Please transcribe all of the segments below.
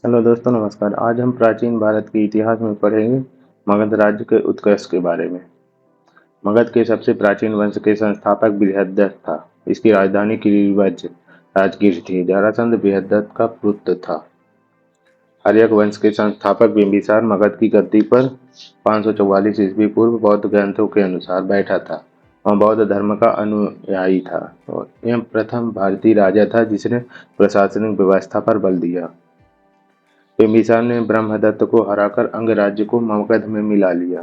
Hello दोस्तों, नमस्कार। आज हम प्राचीन भारत के इतिहास में पढ़ेंगे मगध राज्य के उत्कर्ष के बारे में। मगध के सबसे प्राचीन वंश के संस्थापक बृहद्रथ था। इसकी राजधानी गिरिवज्र राजगीर थी। जरासंध बृहद्रथ का पुत्र था। हर्यक वंश के संस्थापक बिंबिसार मगध की गद्दी पर 544 ईस्वी पूर्व बौद्ध ग्रंथों के अनुसार बैठा था। वह बौद्ध धर्म का अनुयायी था और यह प्रथम भारतीय राजा था जिसने प्रशासनिक व्यवस्था पर बल दिया। बिंबिसार ने ब्रह्मदत्त को हराकर अंग राज्य को मगध में मिला लिया।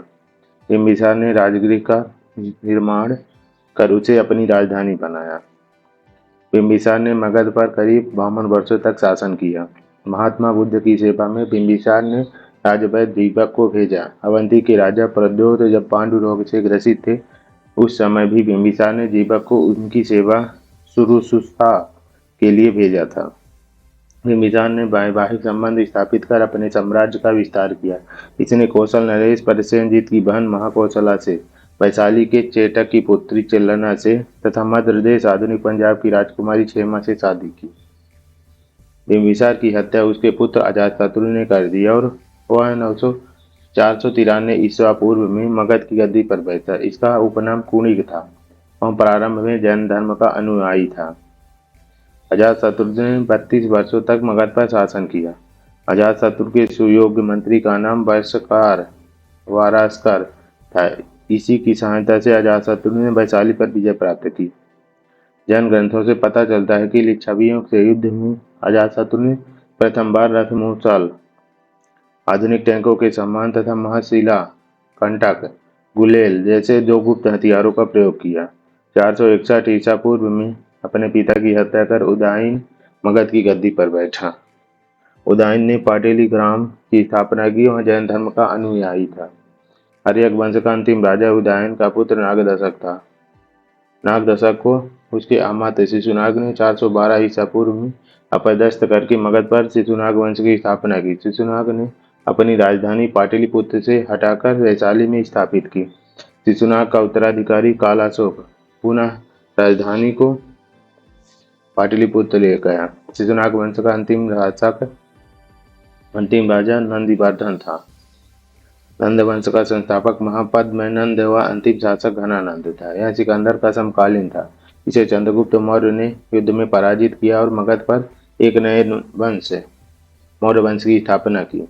बिंबिसार ने राजगृह का निर्माण कर उसे अपनी राजधानी बनाया। बिंबिसार ने मगध पर करीब 52 वर्षों तक शासन किया। महात्मा बुद्ध की सेवा में बिंबिसार ने राजवैद्य दीपक को भेजा। अवंती के राजा प्रद्योत जब पांडु रोग से ग्रसित थे, उस समय भी बिंबिसार ने दीपक को उनकी सेवा शुश्रूषा के लिए भेजा था। बिंबिसार ने वैवाहिक संबंध स्थापित कर अपने साम्राज्य का विस्तार किया। इसने कौशल नरेश प्रसेनजीत की बहन महाकौशला से, वैशाली के चेटक की पुत्री चिल्लना से तथा मध्य प्रदेश आधुनिक पंजाब की राजकुमारी क्षेमा से शादी की। बिंबिसार की हत्या उसके पुत्र अजातशत्रु ने कर दी और वह 493 ईस्वी पूर्व में मगध की गद्दी पर बैठा। इसका उपनाम कुणिक था। वह प्रारंभ में जैन धर्म का अनुयायी था। अजातशत्रु ने 32 वर्षों तक मगध पर शासन किया। अजातशत्रु के सुयोग्य मंत्री का नाम वारास्कर था। इसी की सहायता से अजातशत्रु ने वैशाली पर विजय प्राप्त की। जैन ग्रंथों से पता चलता है कि लिच्छवियों से युद्ध में अजातशत्रु ने प्रथम बार रथ मूसल, आधुनिक टैंकों के समान तथा महशिला, कंटक, गुलेल जैसे दो गुप्त हथियारों का प्रयोग किया। 461 ईसा पूर्व में अपने पिता की हत्या कर उदयन मगध की गद्दी पर बैठा। उदयन ने पाटलिग्राम की स्थापना की। वह जैन धर्म का अनुयायी था। हर्यक वंश का अंतिम राजा उदयन का पुत्र नागदशक था। नागदशक को उसके अमात्य शिशुनाग ने 412 ईसा पूर्व में अपदस्थ करके मगध पर शिशुनाग वंश की स्थापना की। शिशुनाग ने अपनी राजधानी पाटलिपुत्र से हटाकर वैशाली में स्थापित की। शिशुनाग का उत्तराधिकारी कालाशोक पुनः राजधानी को पाटलिपुत्र ले गया। शिशुनाग वंश का अंतिम राजा नंदिवर्धन था। नंद वंश का संस्थापक महापद्म नंद व अंतिम शासक घनानंद था। यह सिकंदर का समकालीन था। इसे चंद्रगुप्त मौर्य ने युद्ध में पराजित किया और मगध पर एक नए वंश मौर्य वंश की स्थापना की।